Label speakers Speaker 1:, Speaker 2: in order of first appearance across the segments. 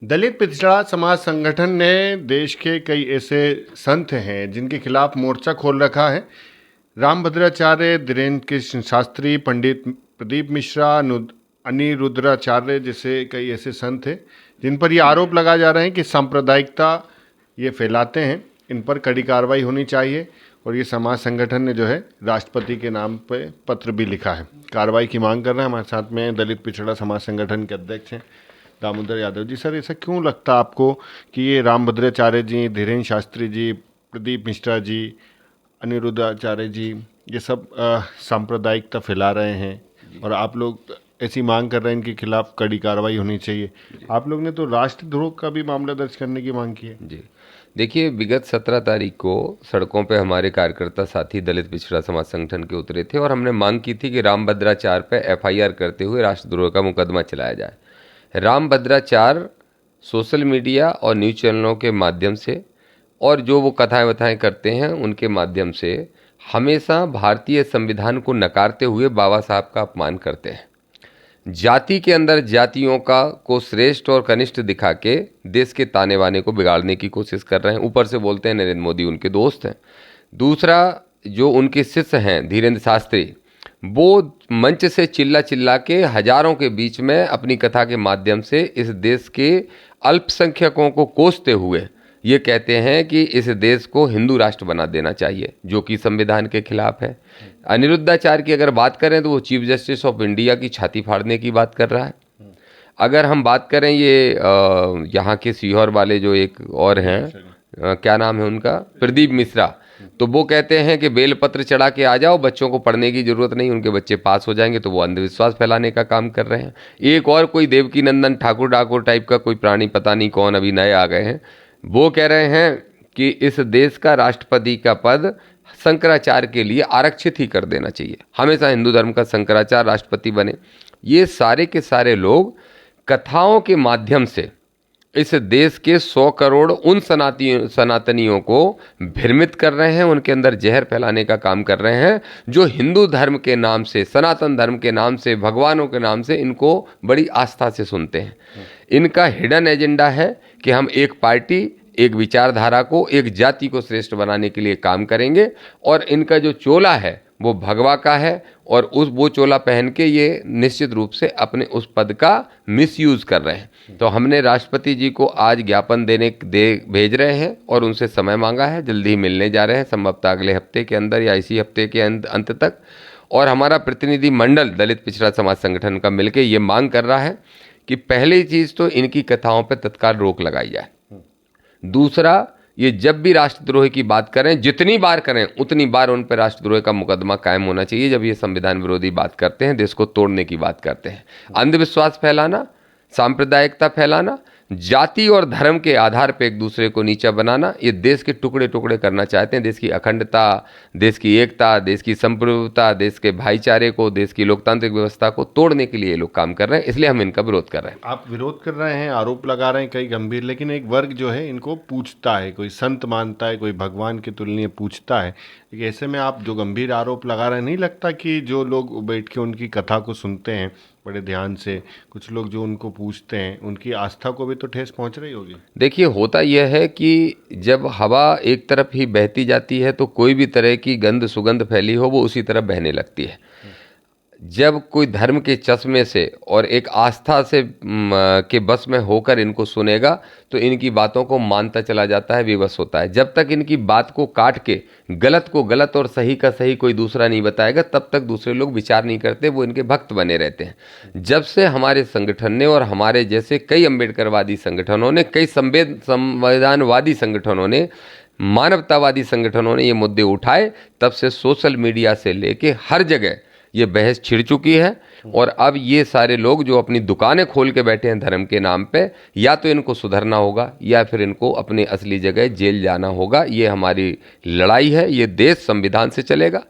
Speaker 1: दलित पिछड़ा समाज संगठन ने देश के कई ऐसे संत हैं जिनके खिलाफ मोर्चा खोल रखा है। रामभद्राचार्य, धीरेन्द्र कृष्ण शास्त्री, पंडित प्रदीप मिश्रा, अनिरुद्धाचार्य जैसे कई ऐसे संत हैं जिन पर ये आरोप लगाया जा रहे हैं कि सांप्रदायिकता ये फैलाते हैं। इन पर कड़ी कार्रवाई होनी चाहिए और ये समाज संगठन ने जो है राष्ट्रपति के नाम पे पत्र भी लिखा है, कार्रवाई की मांग कर रहे हैं। हमारे साथ में दलित पिछड़ा समाज संगठन के अध्यक्ष हैं दामोदर यादव जी। सर, ऐसा क्यों लगता है आपको कि ये रामभद्राचार्य जी, धीरेन्द्र शास्त्री जी, प्रदीप मिश्रा जी, अनिरुद्धाचार्य जी ये सब सांप्रदायिकता फैला रहे हैं और आप लोग ऐसी मांग कर रहे हैं इनके खिलाफ कड़ी कार्रवाई होनी चाहिए? आप लोग ने तो राष्ट्रद्रोह का भी मामला दर्ज करने की मांग की है।
Speaker 2: जी देखिए, विगत 17 तारीख को सड़कों पे हमारे कार्यकर्ता साथी दलित पिछड़ा समाज संगठन के उतरे थे और हमने मांग की थी कि रामभद्राचार्य पे एफआईआर करते हुए राष्ट्रद्रोह का मुकदमा चलाया जाए। रामभद्राचार्य सोशल मीडिया और न्यूज़ चैनलों के माध्यम से और जो वो कथाएं वथाएं करते हैं उनके माध्यम से हमेशा भारतीय संविधान को नकारते हुए बाबा साहब का अपमान करते हैं। जाति के अंदर जातियों का को श्रेष्ठ और कनिष्ठ दिखा के देश के ताने बाने को बिगाड़ने की कोशिश कर रहे हैं। ऊपर से बोलते हैं नरेंद्र मोदी उनके दोस्त हैं। दूसरा, जो उनके शिष्य हैं धीरेन्द्र शास्त्री, वो मंच से चिल्ला चिल्ला के हजारों के बीच में अपनी कथा के माध्यम से इस देश के अल्पसंख्यकों को कोसते हुए ये कहते हैं कि इस देश को हिंदू राष्ट्र बना देना चाहिए, जो कि संविधान के खिलाफ है। अनिरुद्धाचार्य की अगर बात करें तो वो चीफ जस्टिस ऑफ इंडिया की छाती फाड़ने की बात कर रहा है। अगर हम बात करें ये यहाँ के सीहोर वाले जो एक और हैं, क्या नाम है उनका, प्रदीप मिश्रा, तो वो कहते हैं कि बेलपत्र चढ़ा के आ जाओ, बच्चों को पढ़ने की जरूरत नहीं, उनके बच्चे पास हो जाएंगे। तो वो अंधविश्वास फैलाने का काम कर रहे हैं। एक और कोई देवकी नंदन ठाकुर डाकुर टाइप का कोई प्राणी, पता नहीं कौन, अभी नए आ गए हैं, वो कह रहे हैं कि इस देश का राष्ट्रपति का पद शंकराचार्य के लिए आरक्षित ही कर देना चाहिए, हमेशा हिंदू धर्म का शंकराचार्य राष्ट्रपति बने। ये सारे के सारे लोग कथाओं के माध्यम से इस देश के 100 करोड़ उन सनातनियों को भ्रमित कर रहे हैं, उनके अंदर जहर फैलाने का काम कर रहे हैं, जो हिंदू धर्म के नाम से, सनातन धर्म के नाम से, भगवानों के नाम से इनको बड़ी आस्था से सुनते हैं। इनका हिडन एजेंडा है कि हम एक पार्टी, एक विचारधारा को, एक जाति को श्रेष्ठ बनाने के लिए काम करेंगे। और इनका जो चोला है वो भगवा का है और वो चोला पहन के ये निश्चित रूप से अपने उस पद का मिसयूज कर रहे हैं। तो हमने राष्ट्रपति जी को आज ज्ञापन भेज रहे हैं और उनसे समय मांगा है। जल्दी ही मिलने जा रहे हैं, संभवतः अगले हफ्ते के अंदर या इसी हफ्ते के अंत तक। और हमारा प्रतिनिधि मंडल दलित पिछड़ा समाज संगठन का मिलकर ये मांग कर रहा है कि पहली चीज तो इनकी कथाओं पर तत्काल रोक लगाई जाए। दूसरा, ये जब भी राष्ट्रद्रोह की बात करें, जितनी बार करें उतनी बार उन पर राष्ट्रद्रोह का मुकदमा कायम होना चाहिए। जब ये संविधान विरोधी बात करते हैं, देश को तोड़ने की बात करते हैं, अंधविश्वास फैलाना, सांप्रदायिकता फैलाना, जाति और धर्म के आधार पर एक दूसरे को नीचा बनाना, ये देश के टुकड़े टुकड़े करना चाहते हैं। देश की अखंडता, देश की एकता, देश की संप्रभुता, देश के भाईचारे को, देश की लोकतांत्रिक व्यवस्था को तोड़ने के लिए ये लोग काम कर रहे हैं। इसलिए हम इनका विरोध कर रहे हैं।
Speaker 1: आप विरोध कर रहे हैं, आरोप लगा रहे हैं कई गंभीर, लेकिन एक वर्ग जो है इनको पूछता है, कोई संत मानता है, कोई भगवान के तुलनीय पूछता है। ऐसे में आप जो गंभीर आरोप लगा रहे हैं, नहीं लगता कि जो लोग बैठ के उनकी कथा को सुनते हैं बड़े ध्यान से, कुछ लोग जो उनको पूछते हैं, उनकी आस्था को भी तो ठेस पहुंच रही होगी?
Speaker 2: देखिए, होता यह है कि जब हवा एक तरफ ही बहती जाती है तो कोई भी तरह की गंध सुगंध फैली हो वो उसी तरफ बहने लगती है। जब कोई धर्म के चश्मे से और एक आस्था से के बस में होकर इनको सुनेगा तो इनकी बातों को मानता चला जाता है, विवश होता है। जब तक इनकी बात को काट के गलत को गलत और सही का सही कोई दूसरा नहीं बताएगा, तब तक दूसरे लोग विचार नहीं करते, वो इनके भक्त बने रहते हैं। जब से हमारे संगठन ने और हमारे जैसे कई अम्बेडकरवादी संगठनों ने, कई संविधानवादी संगठनों ने, मानवतावादी संगठनों ने ये मुद्दे उठाए, तब से सोशल मीडिया से लेके हर जगह ये बहस छिड़ चुकी है। और अब ये सारे लोग जो अपनी दुकानें खोल के बैठे हैं धर्म के नाम पे, या तो इनको सुधरना होगा या फिर इनको अपनी असली जगह जेल जाना होगा। ये हमारी लड़ाई है, ये देश संविधान से चलेगा।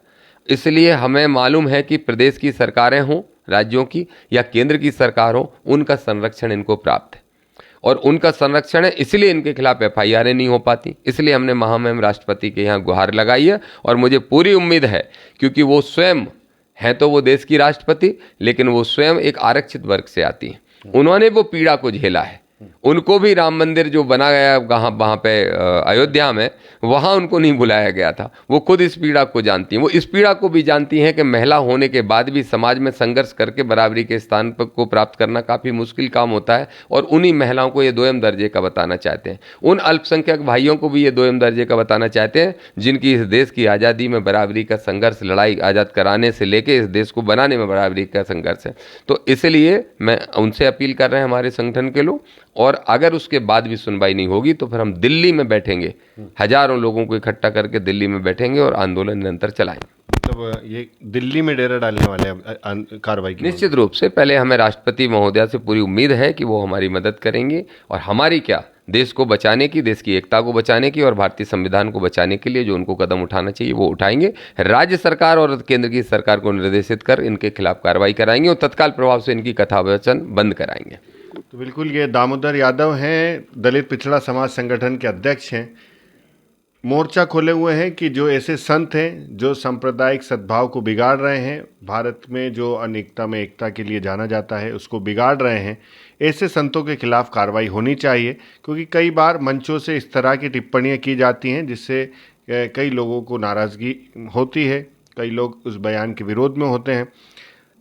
Speaker 2: इसलिए हमें मालूम है कि प्रदेश की सरकारें हों, राज्यों की या केंद्र की सरकार हो, उनका संरक्षण इनको प्राप्त है और उनका संरक्षण है, इसलिए इनके खिलाफ एफआईआर नहीं हो पाती। इसलिए हमने महामहिम राष्ट्रपति के यहाँ गुहार लगाई है और मुझे पूरी उम्मीद है, क्योंकि वो स्वयं हैं तो वो देश की राष्ट्रपति, लेकिन वो स्वयं एक आरक्षित वर्ग से आती हैं। उन्होंने वो पीड़ा को झेला है उनको भी राम मंदिर जो बना गया वहाँ पे अयोध्या में, वहाँ उनको नहीं बुलाया गया था। वो खुद इस पीड़ा को जानती हैं। वो इस पीड़ा को भी जानती हैं कि महिला होने के बाद भी समाज में संघर्ष करके बराबरी के स्थान पर को प्राप्त करना काफ़ी मुश्किल काम होता है, और उन्हीं महिलाओं को ये दोयम दर्जे का बताना चाहते हैं। उन अल्पसंख्यक भाइयों को भी ये दोयम दर्जे का बताना चाहते हैं जिनकी इस देश की आज़ादी में बराबरी का संघर्ष, लड़ाई आज़ाद कराने से लेके इस देश को बनाने में बराबरी का संघर्ष है। तो इसलिए मैं उनसे अपील कर रहे हैं, हमारे संगठन के लोग, और अगर उसके बाद भी सुनवाई नहीं होगी तो फिर हम दिल्ली में बैठेंगे, हजारों लोगों को इकट्ठा करके दिल्ली में बैठेंगे और आंदोलन निरंतर चलाएंगे।
Speaker 1: मतलब ये दिल्ली में डेरा डालने वाले हैं कार्रवाई की?
Speaker 2: निश्चित रूप से पहले हमें राष्ट्रपति महोदया से पूरी उम्मीद है कि वो हमारी मदद करेंगे, और हमारी क्या, देश को बचाने की, देश की एकता को बचाने की और भारतीय संविधान को बचाने के लिए जो उनको कदम उठाना चाहिए वो उठाएंगे। राज्य सरकार और केंद्र की सरकार को निर्देशित कर इनके खिलाफ कार्रवाई कराएंगे और तत्काल प्रभाव से इनकी कथावचन बंद कराएंगे।
Speaker 1: तो बिल्कुल, ये दामोदर यादव हैं, दलित पिछड़ा समाज संगठन के अध्यक्ष हैं। मोर्चा खोले हुए हैं कि जो ऐसे संत हैं जो सांप्रदायिक सद्भाव को बिगाड़ रहे हैं, भारत में जो अनेकता में एकता के लिए जाना जाता है उसको बिगाड़ रहे हैं, ऐसे संतों के खिलाफ कार्रवाई होनी चाहिए। क्योंकि कई बार मंचों से इस तरह की टिप्पणियां की जाती हैं जिससे कई लोगों को नाराज़गी होती है, कई लोग उस बयान के विरोध में होते हैं।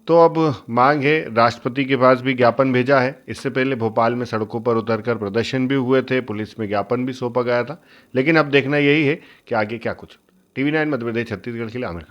Speaker 1: तो अब मांग है, राष्ट्रपति के पास भी ज्ञापन भेजा है। इससे पहले भोपाल में सड़कों पर उतरकर प्रदर्शन भी हुए थे, पुलिस में ज्ञापन भी सौंपा गया था। लेकिन अब देखना यही है कि आगे क्या कुछ। TV9 मध्य प्रदेश छत्तीसगढ़ के लिए आमिर खान।